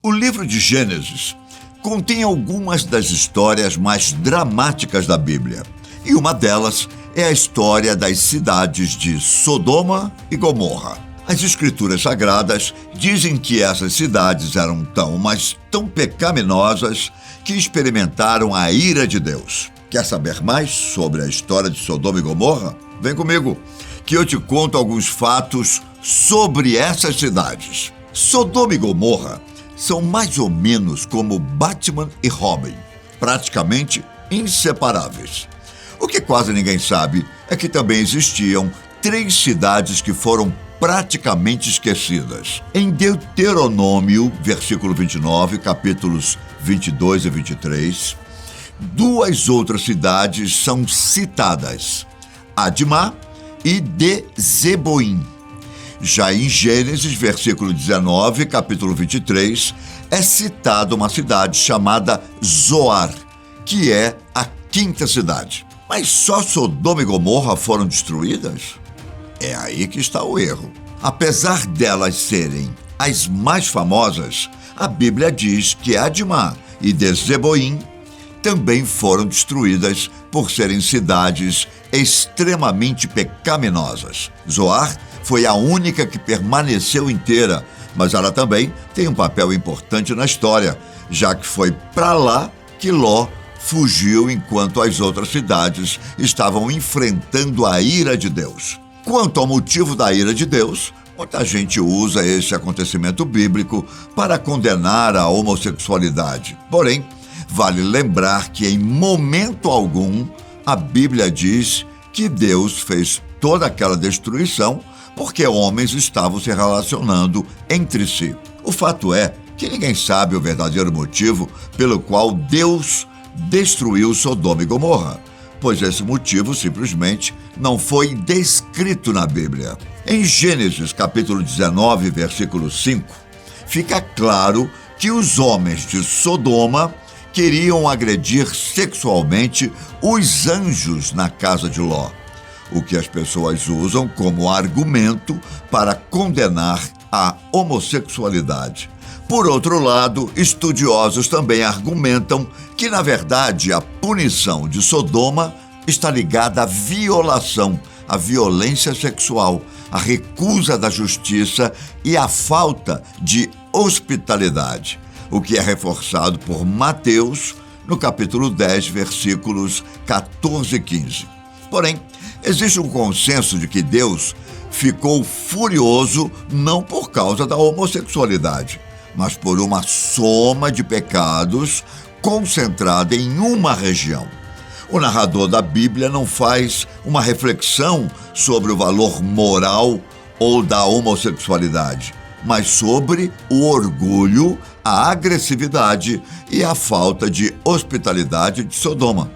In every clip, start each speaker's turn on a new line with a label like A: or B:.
A: O livro de Gênesis contém algumas das histórias mais dramáticas da Bíblia, e uma delas é a história das cidades de Sodoma e Gomorra. As Escrituras Sagradas dizem que essas cidades eram tão pecaminosas que experimentaram a ira de Deus. Quer saber mais sobre a história de Sodoma e Gomorra? Vem comigo, que eu te conto alguns fatos sobre essas cidades. Sodoma e Gomorra são mais ou menos como Batman e Robin, praticamente inseparáveis. O que quase ninguém sabe é que também existiam 3 cidades que foram praticamente esquecidas. Em Deuteronômio, versículo 29, capítulos 22 e 23, 2 outras cidades são citadas: Admá e Zeboim. Já em Gênesis, versículo 19, capítulo 23, é citada uma cidade chamada Zoar, que é a 5ª cidade. Mas só Sodoma e Gomorra foram destruídas? É aí que está o erro. Apesar delas serem as mais famosas, a Bíblia diz que Admá e Zeboim também foram destruídas por serem cidades extremamente pecaminosas. Zoar foi a única que permaneceu inteira, mas ela também tem um papel importante na história, já que foi para lá que Ló fugiu enquanto as outras cidades estavam enfrentando a ira de Deus. Quanto ao motivo da ira de Deus, muita gente usa esse acontecimento bíblico para condenar a homossexualidade. Porém, vale lembrar que em momento algum a Bíblia diz que Deus fez toda aquela destruição porque homens estavam se relacionando entre si. O fato é que ninguém sabe o verdadeiro motivo pelo qual Deus destruiu Sodoma e Gomorra, pois esse motivo simplesmente não foi descrito na Bíblia. Em Gênesis capítulo 19, versículo 5, fica claro que os homens de Sodoma queriam agredir sexualmente os anjos na casa de Ló, o que as pessoas usam como argumento para condenar a homossexualidade. Por outro lado, estudiosos também argumentam que, na verdade, a punição de Sodoma está ligada à violação, à violência sexual, à recusa da justiça e à falta de hospitalidade, o que é reforçado por Mateus, no capítulo 10, versículos 14 e 15. Porém, existe um consenso de que Deus ficou furioso não por causa da homossexualidade, mas por uma soma de pecados concentrada em uma região. O narrador da Bíblia não faz uma reflexão sobre o valor moral ou da homossexualidade, mas sobre o orgulho, a agressividade e a falta de hospitalidade de Sodoma.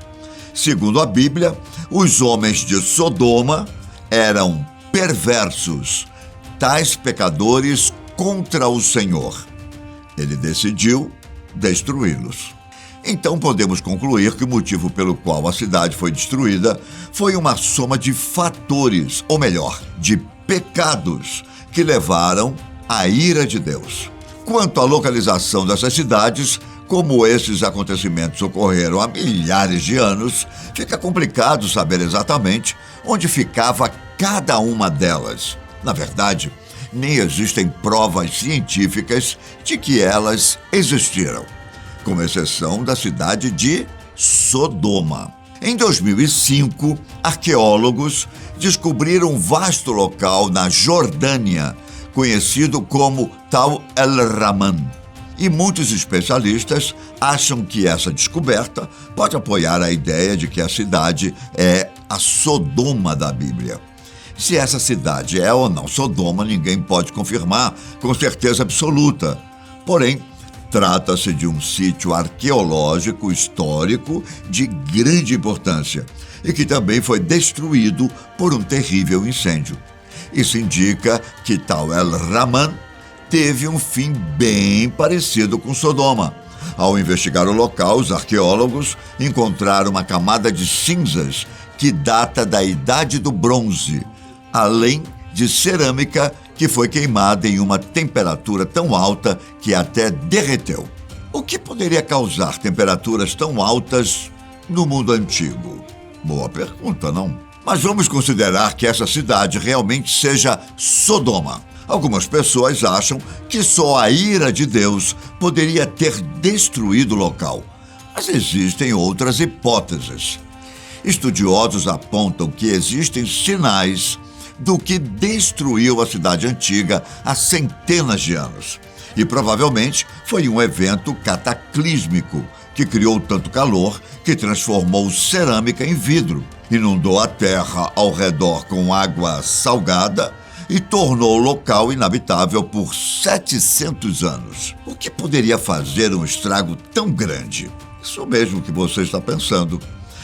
A: Segundo a Bíblia, os homens de Sodoma eram perversos, tais pecadores contra o Senhor. Ele decidiu destruí-los. Então podemos concluir que o motivo pelo qual a cidade foi destruída foi uma soma de fatores, ou melhor, de pecados que levaram à ira de Deus. Quanto à localização dessas cidades, como esses acontecimentos ocorreram há milhares de anos, fica complicado saber exatamente onde ficava cada uma delas. Na verdade, nem existem provas científicas de que elas existiram, com exceção da cidade de Sodoma. Em 2005, arqueólogos descobriram um vasto local na Jordânia, conhecido como Tal el-Raman. E muitos especialistas acham que essa descoberta pode apoiar a ideia de que a cidade é a Sodoma da Bíblia. Se essa cidade é ou não Sodoma, ninguém pode confirmar com certeza absoluta. Porém, trata-se de um sítio arqueológico histórico de grande importância e que também foi destruído por um terrível incêndio. Isso indica que Tal el-Raman teve um fim bem parecido com Sodoma. Ao investigar o local, os arqueólogos encontraram uma camada de cinzas que data da Idade do Bronze, além de cerâmica que foi queimada em uma temperatura tão alta que até derreteu. O que poderia causar temperaturas tão altas no mundo antigo? Boa pergunta, não? Mas vamos considerar que essa cidade realmente seja Sodoma. Algumas pessoas acham que só a ira de Deus poderia ter destruído o local. Mas existem outras hipóteses. Estudiosos apontam que existem sinais do que destruiu a cidade antiga há centenas de anos. E provavelmente foi um evento cataclísmico que criou tanto calor que transformou cerâmica em vidro, inundou a terra ao redor com água salgada e tornou o local inabitável por 700 anos. O que poderia fazer um estrago tão grande? Isso mesmo que você está pensando.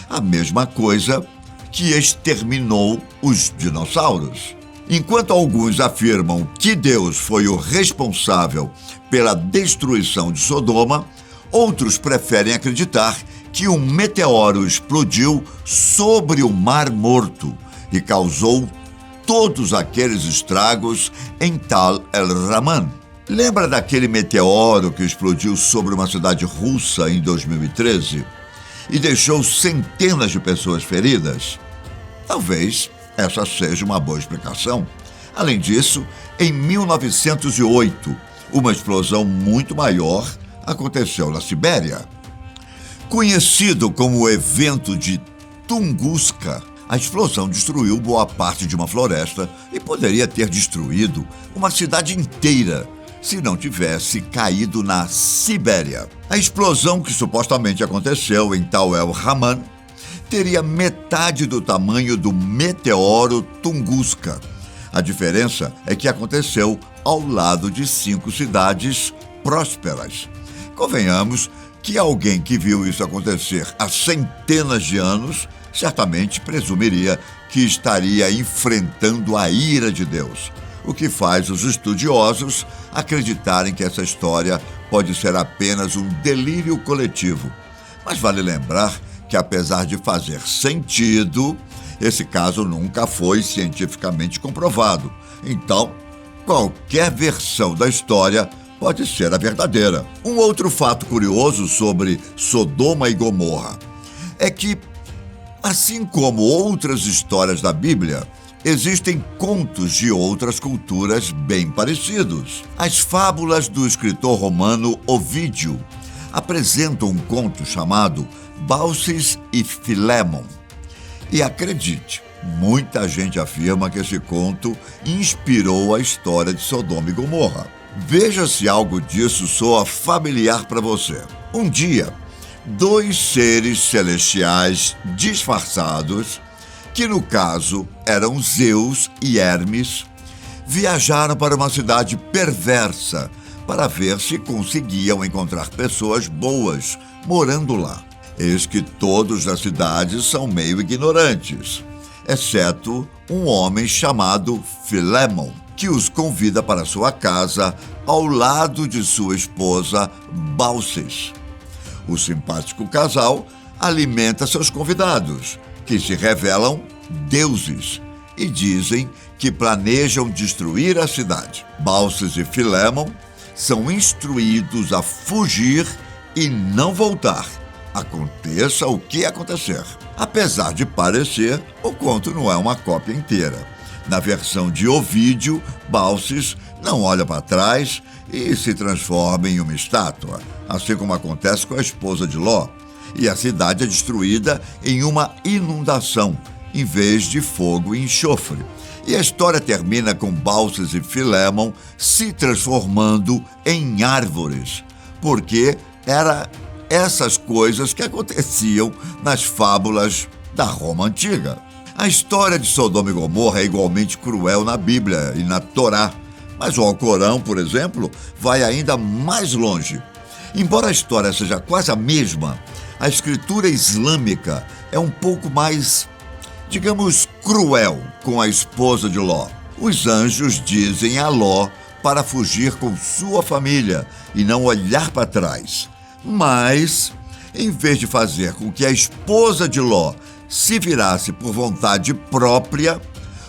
A: A mesma coisa que exterminou os dinossauros. Enquanto alguns afirmam que Deus foi o responsável pela destruição de Sodoma, outros preferem acreditar que um meteoro explodiu sobre o Mar Morto e causou todos aqueles estragos em Tal el-Raman. Lembra daquele meteoro que explodiu sobre uma cidade russa em 2013 e deixou centenas de pessoas feridas? Talvez essa seja uma boa explicação. Além disso, em 1908, uma explosão muito maior aconteceu na Sibéria. Conhecido como o evento de Tunguska, a explosão destruiu boa parte de uma floresta e poderia ter destruído uma cidade inteira se não tivesse caído na Sibéria. A explosão que supostamente aconteceu em Tal el-Raman teria metade do tamanho do meteoro Tunguska. A diferença é que aconteceu ao lado de 5 cidades prósperas. Convenhamos que alguém que viu isso acontecer há centenas de anos certamente presumiria que estaria enfrentando a ira de Deus, o que faz os estudiosos acreditarem que essa história pode ser apenas um delírio coletivo. Mas vale lembrar que, apesar de fazer sentido, esse caso nunca foi cientificamente comprovado. Então, qualquer versão da história pode ser a verdadeira. Um outro fato curioso sobre Sodoma e Gomorra é que, assim como outras histórias da Bíblia, existem contos de outras culturas bem parecidos. As fábulas do escritor romano Ovídio apresentam um conto chamado Baucis e Filémon. E acredite, muita gente afirma que esse conto inspirou a história de Sodoma e Gomorra. Veja se algo disso soa familiar para você. Um dia, 2 seres celestiais disfarçados, que no caso eram Zeus e Hermes, viajaram para uma cidade perversa para ver se conseguiam encontrar pessoas boas morando lá. Eis que todos na cidade são meio ignorantes, exceto um homem chamado Filémon, que os convida para sua casa ao lado de sua esposa Baucis. O simpático casal alimenta seus convidados, que se revelam deuses e dizem que planejam destruir a cidade. Baucis e Filémon são instruídos a fugir e não voltar, aconteça o que acontecer. Apesar de parecer, o conto não é uma cópia inteira. Na versão de Ovídio, Baucis não olha para trás e se transforma em uma estátua, assim como acontece com a esposa de Ló, e a cidade é destruída em uma inundação, em vez de fogo e enxofre. E a história termina com Baucis e Filémon se transformando em árvores, porque era essas coisas que aconteciam nas fábulas da Roma Antiga. A história de Sodoma e Gomorra é igualmente cruel na Bíblia e na Torá, mas o Alcorão, por exemplo, vai ainda mais longe. Embora a história seja quase a mesma, a escritura islâmica é um pouco mais, digamos, cruel com a esposa de Ló. Os anjos dizem a Ló para fugir com sua família e não olhar para trás. Mas, em vez de fazer com que a esposa de Ló se virasse por vontade própria,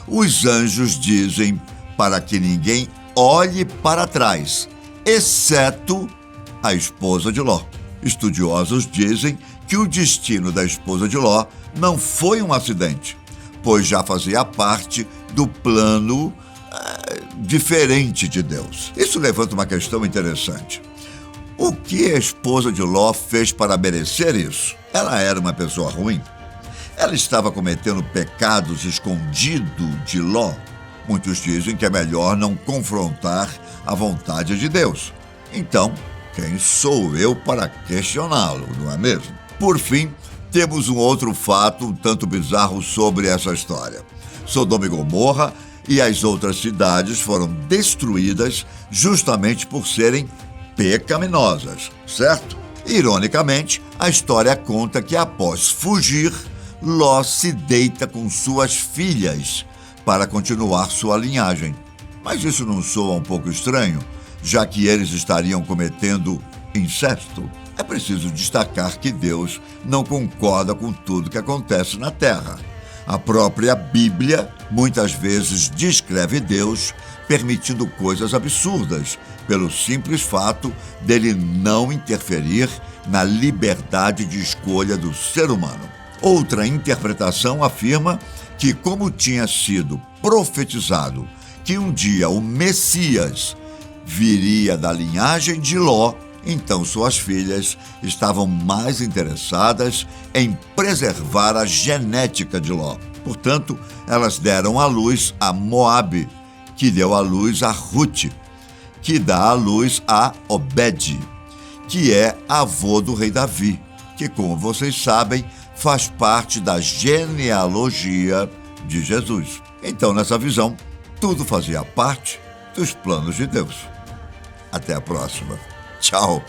A: os anjos dizem para que ninguém olhe para trás, exceto a esposa de Ló. Estudiosos dizem que o destino da esposa de Ló não foi um acidente, pois já fazia parte do plano diferente de Deus. Isso levanta uma questão interessante. O que a esposa de Ló fez para merecer isso? Ela era uma pessoa ruim? Ela estava cometendo pecados escondidos de Ló? Muitos dizem que é melhor não confrontar a vontade de Deus. Então, quem sou eu para questioná-lo, não é mesmo? Por fim, temos um outro fato um tanto bizarro sobre essa história. Sodoma e Gomorra e as outras cidades foram destruídas justamente por serem pecaminosas, certo? Ironicamente, a história conta que após fugir, Ló se deita com suas filhas para continuar sua linhagem. Mas isso não soa um pouco estranho, já que eles estariam cometendo incesto? É preciso destacar que Deus não concorda com tudo que acontece na Terra. A própria Bíblia muitas vezes descreve Deus permitindo coisas absurdas, pelo simples fato dele não interferir na liberdade de escolha do ser humano. Outra interpretação afirma que, como tinha sido profetizado que um dia o Messias viria da linhagem de Ló, então suas filhas estavam mais interessadas em preservar a genética de Ló. Portanto, elas deram à luz a Moabe, que deu à luz a Ruth, que dá à luz a Obed, que é avô do rei Davi, que, como vocês sabem, faz parte da genealogia de Jesus. Então, nessa visão, tudo fazia parte dos planos de Deus. Até a próxima. Tchau.